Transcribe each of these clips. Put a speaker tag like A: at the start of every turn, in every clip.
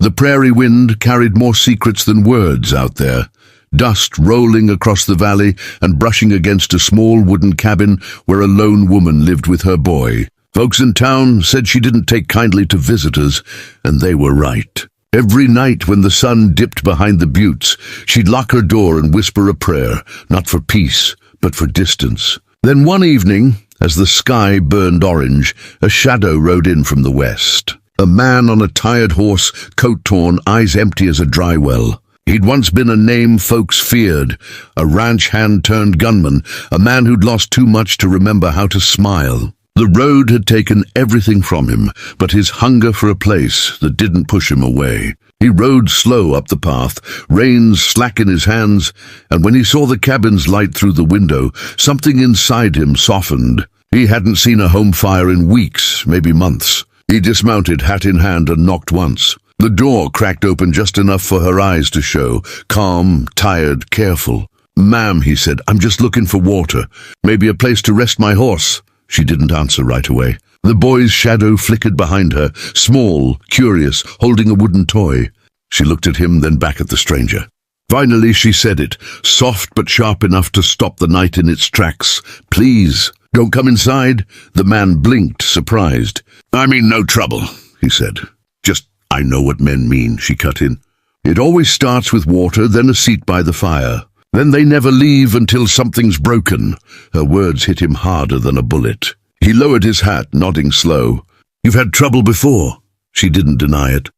A: The prairie wind carried more secrets than words out there. Dust rolling across the valley and brushing against a small wooden cabin where a lone woman lived with her boy. Folks in town said she didn't take kindly to visitors, and they were right. Every night when the sun dipped behind the buttes, she'd lock her door and whisper a prayer, not for peace, but for distance. Then one evening, as the sky burned orange, a shadow rode in from the west. A man on a tired horse, coat torn, eyes empty as a dry well. He'd once been a name folks feared, a ranch hand-turned-gunman, a man who'd lost too much to remember how to smile. The road had taken everything from him, but his hunger for a place that didn't push him away. He rode slow up the path, reins slack in his hands, and when he saw the cabin's light through the window, something inside him softened. He hadn't seen a home fire in weeks, maybe months. He dismounted, hat in hand, and knocked once. The door cracked open just enough for her eyes to show, calm, tired, careful. "Ma'am," he said, "I'm just looking for water. Maybe a place to rest my horse." She didn't answer right away. The boy's shadow flickered behind her, small, curious, holding a wooden toy. She looked at him, then back at the stranger. Finally she said it, soft but sharp enough to stop the night in its tracks. "Please, don't come inside." The man blinked, surprised. "I mean no trouble," he said. "Just, I know what men mean," she cut in. "It always starts with water, then a seat by the fire. Then they never leave until something's broken." Her words hit him harder than a bullet. He lowered his hat, nodding slow. "You've had trouble before." She didn't deny it.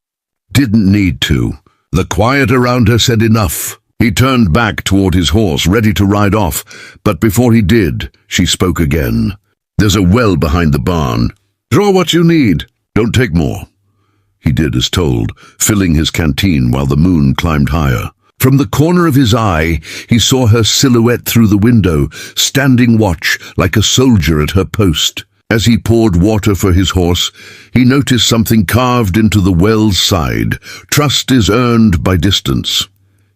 A: Didn't need to. The quiet around her said enough. He turned back toward his horse, ready to ride off, but before he did, she spoke again. "There's a well behind the barn. Draw what you need. Don't take more." He did as told, filling his canteen while the moon climbed higher. From the corner of his eye, he saw her silhouette through the window, standing watch like a soldier at her post. As he poured water for his horse, he noticed something carved into the well's side. "Trust is earned by distance."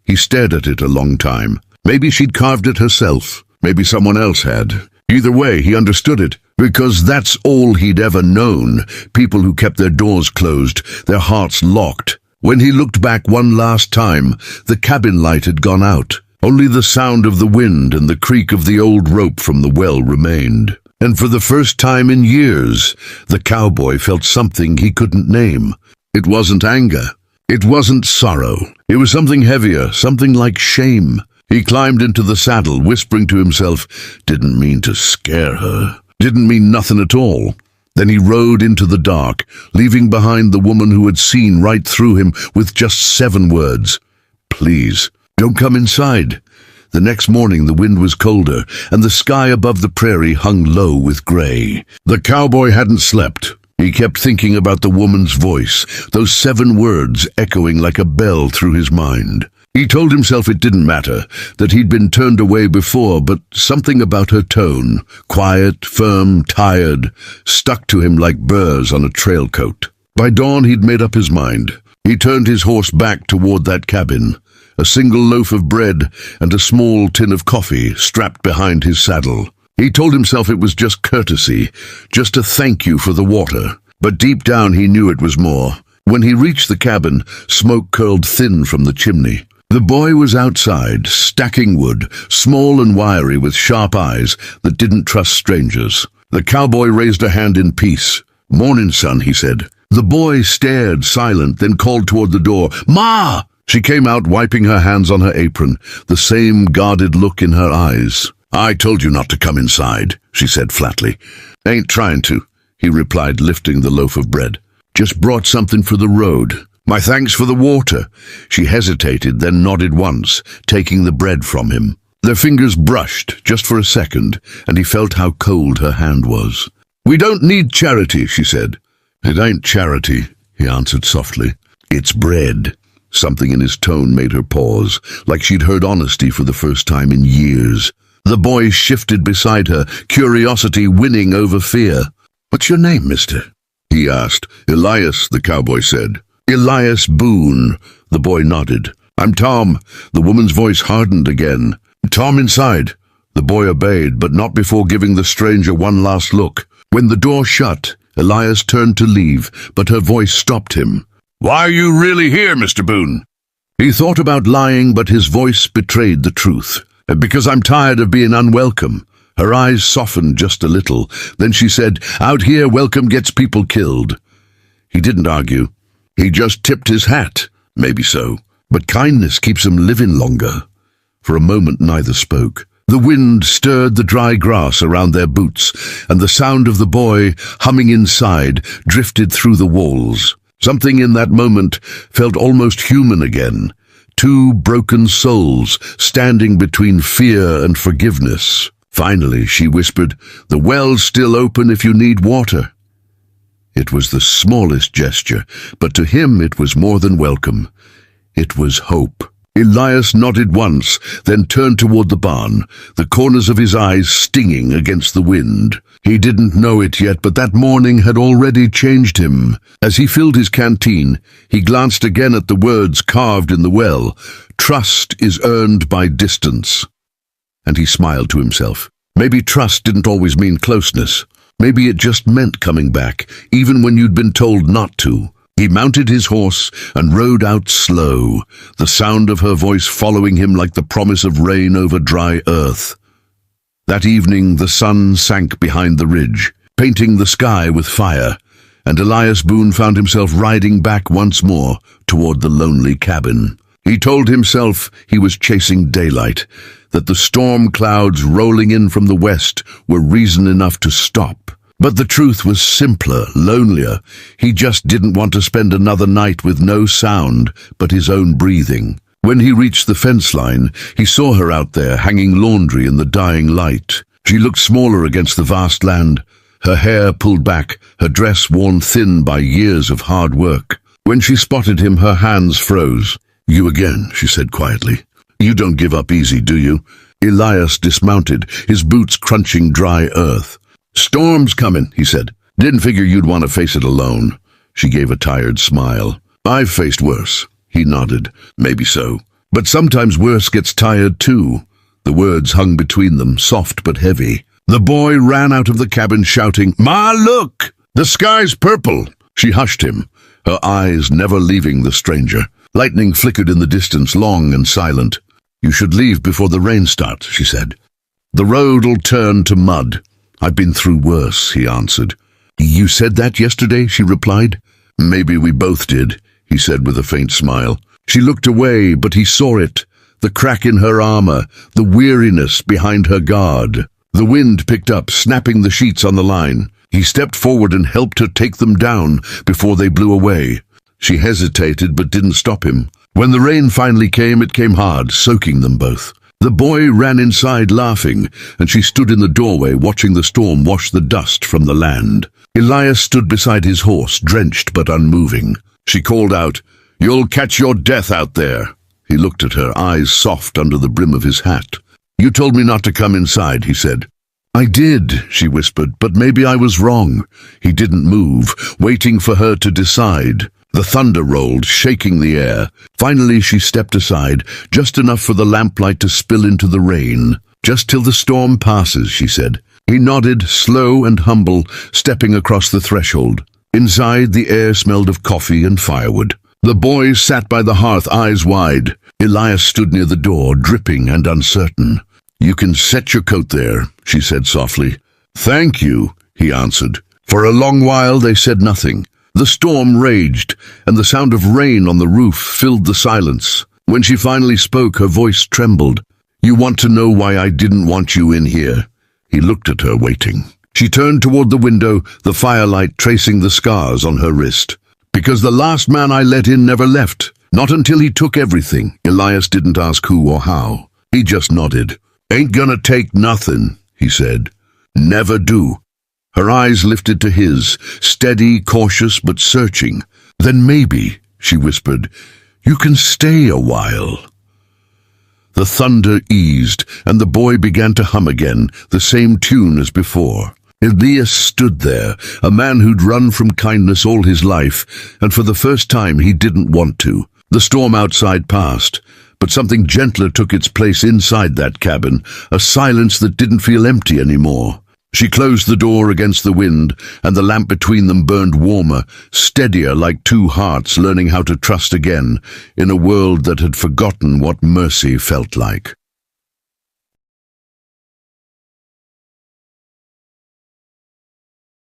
A: He stared at it a long time. Maybe she'd carved it herself. Maybe someone else had. Either way, he understood it, because that's all he'd ever known. People who kept their doors closed, their hearts locked. When he looked back one last time, the cabin light had gone out. Only the sound of the wind and the creak of the old rope from the well remained. And for the first time in years, the cowboy felt something he couldn't name. It wasn't anger. It wasn't sorrow. It was something heavier, something like shame. He climbed into the saddle, whispering to himself, "Didn't mean to scare her. Didn't mean nothing at all." Then he rode into the dark, leaving behind the woman who had seen right through him with just 7 words. "Please, don't come inside." The next morning the wind was colder, and the sky above the prairie hung low with gray. The cowboy hadn't slept. He kept thinking about the woman's voice, those 7 words echoing like a bell through his mind. He told himself it didn't matter, that he'd been turned away before, but something about her tone, quiet, firm, tired, stuck to him like burrs on a trail coat. By dawn he'd made up his mind. He turned his horse back toward that cabin, a single loaf of bread and a small tin of coffee strapped behind his saddle. He told himself it was just courtesy, just a thank you for the water. But deep down he knew it was more. When he reached the cabin, smoke curled thin from the chimney. The boy was outside, stacking wood, small and wiry with sharp eyes that didn't trust strangers. The cowboy raised a hand in peace. "Morning, son," he said. The boy stared, silent, then called toward the door. "Ma!" She came out, wiping her hands on her apron, the same guarded look in her eyes. "I told you not to come inside," she said flatly. "Ain't trying to," he replied, lifting the loaf of bread. "Just brought something for the road. My thanks for the water." She hesitated, then nodded once, taking the bread from him. Their fingers brushed, just for a second, and he felt how cold her hand was. "We don't need charity," she said. "It ain't charity," he answered softly. "It's bread." Something in his tone made her pause, like she'd heard honesty for the first time in years. The boy shifted beside her, curiosity winning over fear. "What's your name, mister?" he asked. "Elias," the cowboy said. "Elias Boone." The boy nodded. "I'm Tom." The woman's voice hardened again. "Tom, inside." The boy obeyed, but not before giving the stranger one last look. When the door shut, Elias turned to leave, but her voice stopped him. "Why are you really here, Mr. Boone?" He thought about lying, but his voice betrayed the truth. "Because I'm tired of being unwelcome." Her eyes softened just a little. Then she said, "Out here, welcome gets people killed." He didn't argue. He just tipped his hat. Maybe so. But kindness keeps him living longer. For a moment, neither spoke. The wind stirred the dry grass around their boots, and the sound of the boy humming inside drifted through the walls. Something in that moment felt almost human again. Two broken souls standing between fear and forgiveness. Finally, she whispered, "The well's still open if you need water." It was the smallest gesture, but to him it was more than welcome. It was hope. Elias nodded once, then turned toward the barn, the corners of his eyes stinging against the wind. He didn't know it yet, but that morning had already changed him. As he filled his canteen, he glanced again at the words carved in the well, "Trust is earned by distance." And he smiled to himself. Maybe trust didn't always mean closeness. Maybe it just meant coming back, even when you'd been told not to. He mounted his horse and rode out slow, the sound of her voice following him like the promise of rain over dry earth. That evening the sun sank behind the ridge, painting the sky with fire, and Elias Boone found himself riding back once more toward the lonely cabin. He told himself he was chasing daylight, that the storm clouds rolling in from the west were reason enough to stop. But the truth was simpler, lonelier. He just didn't want to spend another night with no sound but his own breathing. When he reached the fence line, he saw her out there hanging laundry in the dying light. She looked smaller against the vast land, her hair pulled back, her dress worn thin by years of hard work. When she spotted him, her hands froze. "You again," she said quietly. "You don't give up easy, do you?" Elias dismounted, his boots crunching dry earth. "Storm's coming," he said. "Didn't figure you'd want to face it alone." She gave a tired smile. "I've faced worse." He nodded. "Maybe so. But sometimes worse gets tired too." The words hung between them, soft but heavy. The boy ran out of the cabin shouting, "Ma, look! The sky's purple!" She hushed him, her eyes never leaving the stranger. Lightning flickered in the distance, long and silent. "You should leave before the rain starts," she said. "The road'll turn to mud." "I've been through worse," he answered. "You said that yesterday," she replied. "Maybe we both did," he said with a faint smile. She looked away, but he saw it, the crack in her armor, the weariness behind her guard. The wind picked up, snapping the sheets on the line. He stepped forward and helped her take them down before they blew away. She hesitated but didn't stop him. When the rain finally came, it came hard, soaking them both. The boy ran inside laughing, and she stood in the doorway watching the storm wash the dust from the land. Elias stood beside his horse, drenched but unmoving. She called out, "You'll catch your death out there." He looked at her, eyes soft under the brim of his hat. "You told me not to come inside," he said. "I did," she whispered, "but maybe I was wrong." He didn't move, waiting for her to decide. The thunder rolled, shaking the air. Finally she stepped aside, just enough for the lamplight to spill into the rain. "Just till the storm passes," she said. He nodded, slow and humble, stepping across the threshold. Inside, the air smelled of coffee and firewood. The boys sat by the hearth, eyes wide. Elias stood near the door, dripping and uncertain. "You can set your coat there," she said softly. "Thank you," he answered. For a long while they said nothing. The storm raged, and the sound of rain on the roof filled the silence. When she finally spoke, her voice trembled. "You want to know why I didn't want you in here?" He looked at her, waiting. She turned toward the window, the firelight tracing the scars on her wrist. "Because the last man I let in never left. Not until he took everything." Elias didn't ask who or how. He just nodded. "Ain't gonna take nothing," he said. "Never do." Her eyes lifted to his, steady, cautious, but searching. "Then maybe," she whispered, "you can stay a while." The thunder eased, and the boy began to hum again, the same tune as before. Elias stood there, a man who'd run from kindness all his life, and for the first time he didn't want to. The storm outside passed, but something gentler took its place inside that cabin, a silence that didn't feel empty anymore. She closed the door against the wind, and the lamp between them burned warmer, steadier, like two hearts learning how to trust again, in a world that had forgotten what mercy felt like.